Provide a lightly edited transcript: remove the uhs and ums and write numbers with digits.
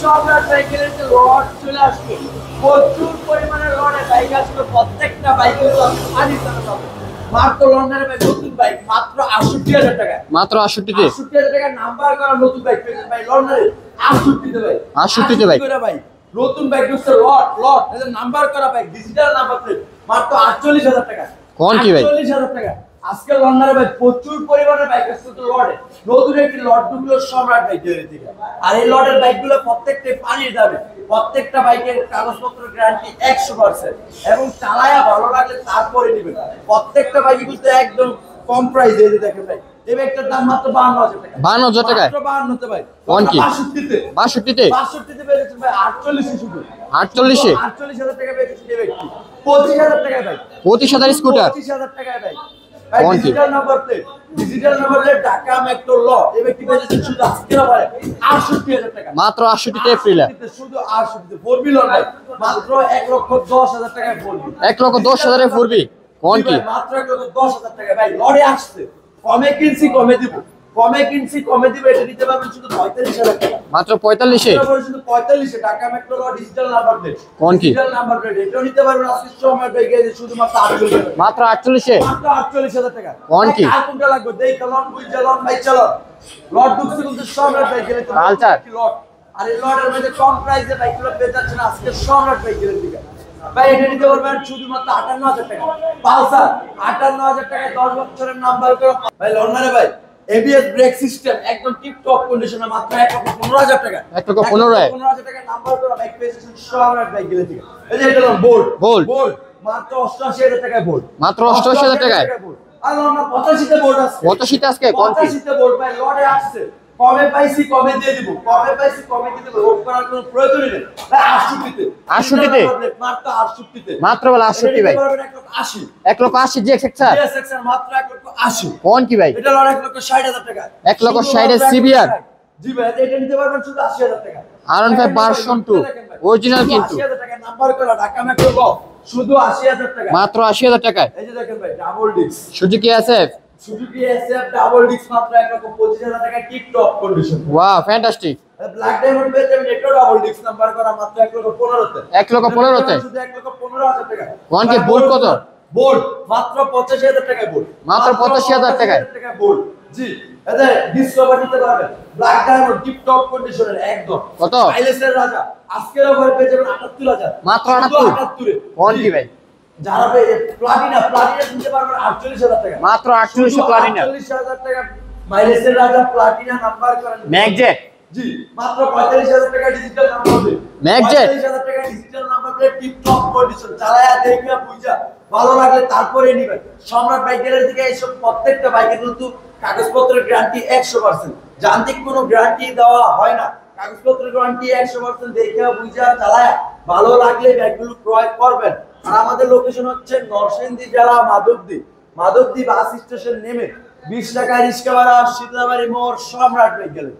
সম্রাট সাইকেলের যে রড চলে আসবে, প্রচুর পরিমাণে রডের বাইক আসবে, প্রত্যেকটা বাইকের পানি চালানো মাত্র লন্ডনের বাইক, নতুন বাইক মাত্র ৬৮,০০০ টাকা। মাত্র ৬৮ ৬৮,০০০ টাকা নাম্বার করা নতুন বাইক পেয়েছেন ভাই লন্ডনের ৬৮ ভাই। ৬৮ বাইক ভাই নতুন বাইক হচ্ছে লট লট এর নাম্বার করা বাইক, ডিজিটাল নাম্বার প্লেট, মাত্র ৪৮,০০০ টাকা। কোন কি ভাই? ৪৮,০০০ টাকা। আজকে লন্ডনের বাইক প্রচুর পরিমাণে বাইক আসছে তো লটে। নতুন একটি লট দুগুলো সম্রাট বাইক তৈরি থেকে। আর এই লটের বাইকগুলো প্রত্যেকটা পানির দামে, প্রত্যেকটা বাইকের কাগজপত্র গ্যারান্টি ১০০% এবং চালায়া ভালো লাগলে তারপরে নেবেন। প্রত্যেকটা বাইকই কিন্তু একদম কম প্রাইস দিয়ে দেখেন ভাই। এই বাইকটার দাম মাত্র ৫২,০০০ টাকা। ৫২,০০০ টাকায়? মাত্র ৫২ তে ভাই। কোন কি? ৬২ তে। ৬২ ৬২ পেয়েছেন ভাই ৪৮ শুধু। ৪৮ ৪৮,০০০ টাকা পেয়েছেন এই ব্যক্তি। ২৫,০০০ টাকায় ভাই। ২৫,০০০ স্কুটার? ২৫,০০০ টাকায় ভাই। কোন কি? Digital number plate, digital number plate Dhaka metro ল। এই ব্যক্তি পেয়েছেন শুধু আজকে না ভাই ৬৮,০০০ টাকা। মাত্র ৬৮ এপ্রিলে। শুধু ৬৮ ফোর বিলার ভাই। মাত্র ১,১০,০০০ টাকায় ফোরবি। ১,১০,০০০ এ ফুরবি? কোন কি? মাত্র ১,১০,০০০ টাকা ভাই। লড়ে আসছে। কমে কিনছি কমে দিব। কমে কিনছি কমে দিব, এটা নিতে পারবেন শুধু ৪৫,০০০ টাকা। মাত্র ৪৫-এ? শুধু ৪৫ এ ঢাকা মেট্রো ল ডিজিটাল নাম্বার প্লেট। কোন কি? ডিজিটাল নাম্বার প্লেট এটাও নিতে পারবেন আজকে সময় পেয়ে গেছে শুধুমাত্র ৪৮,০০০ টাকা। মাত্র ৪৮-এ? মাত্র ৪৮,০০০ টাকা। কোন কি? আর কোনটা লাগবে? দেই চালান বুঝ চালান ভাই চালান। লট ঢুকছে কিন্তু সম্রাট বাইক গেলে তো কালচার লট। আর এই লটের মধ্যে কম প্রাইসে বাইকগুলো পেয়ে যাচ্ছেন আজকে সম্রাট বাইক গেলে দিকে। ভাই এটা নিতে পারবেন শুধুমাত্র ৫৮,০০০ টাকা। পালসার ৫৮,০০০ টাকায় ১০ বছরের নাম্বার করা। ভাই লন্ডনে ভাই এবিএস ব্রেক সিস্টেম একদম টিপ টপ কন্ডিশনে মাত্র ১,১৫,০০০ টাকা। ১,১৫,০০০ টাকা নাম্বার করা বাইক পেয়েছেন সম্রাট বাইক গেলে দিকে। এই যে এটা বোল্ট বোল্ট বোল্ট মাত্র ৮৮,০০০ টাকায় বোল্ট। মাত্র ৮৮,০০০ টাকায়? আর আমরা ৮৫ তে বোর্ড আছে। ৮৫ আজকে? কোন কি? ৮৫ তে বোর্ড ভাই লটে আসছে। কমে পাইছি কমে দিয়ে দিব। কমে পাইছি কমে দিয়ে দিব। রোড করার কোনো প্রয়োজনই নেই। ভাই ৬৮ তে। ৬৮ তে? মাত্র ৬৮ তে। মাত্র বলে ৬৮ ভাই। ১,৮০,০০০। ১,৮০,০০০ জিএক্স এক্সআর? জিএস এক্সআর মাত্র ১,৮০,০০০। কোন কি ভাই? এটা লড় ১,৬০,০০০ টাকা। ১,৬০,০০০ সিবিআর? জি ভাই এটা নিতে পারবেন শুধু ৮০,০০০ টাকা। R15 ভার্সন 2 অরিজিনাল কিন্তু ৮০,০০০ টাকা নাম্বার করা ঢাকা মেট্রো ল শুধু ৮০,০০০ টাকা। মাত্র ৮০,০০০ টাকায়? এই যে দেখেন ভাই double disc Suzuki SF? Suzuki SF double disc মাত্র ১,২৫,০০০ টাকা টিপ top condition. Wow fantastic. Black diamond পেয়ে যাবেন এটাও ডাবল ডিস্ক নাম্বার করা মাত্র ১,১৫,০০০ তে। ১,১৫,০০০ তে? শুধু ১,১৫,০০০ টাকা। কোন কি বোল্ট কত? বোল্ট মাত্র ৮৫,০০০ টাকায় বোল্ট। মাত্র ৮৫,০০০ টাকায়? বোল্ট জি এতে ডিসকভার নিতে পারবেন ব্ল্যাক ডায়মন্ড টিপ টপ কন্ডিশনের একদম। কত? মাইলেজের রাজা আজকের অফারে পেয়ে যাবেন ৭৮,০০০। মাত্র ৭৮ এ। কোন কি ভাই? যারা প্লাটিনা নিতে পারবেন ৪৮,০০০ টাকা। মাত্র ৪৮ প্লাটিনা? ৪৮,০০০ টাকা মাইলেজের রাজা প্লাটিনা নাম্বার করেন ম্যাকজেট? জি মাত্র ৪৫,০০০ টাকা ডিজিটাল নাম্বার প্লেট। ম্যাকজেট? ৪৫,০০০ টাকা digital number plate tip top condition. চালায়া দেখবা বুঝা ভালো লাগলে তারপরে নিবেন। সম্রাট বাইক গ্যালারি থেকে এইসব প্রত্যেকটা বাইকের কিন্তু কাগজপত্রের গ্যারান্টি ১০০%। যান্ত্রিক কোনো গ্যারান্টি দেওয়া হয় না। কাগজপত্রের গ্যারান্টি ১০০% দেখে বুঝা চালায়া ভালো লাগলে বাইকগুলো ক্রয় করবেন। আর আমাদের লোকেশন হচ্ছে নরসিংদী জেলা মাধবদী বাস স্টেশন নেমে ২০ টাকা রিক্সা ভাড়া শীতলাবাড়ি মোড় সম্রাট বাইক গ্যালারি।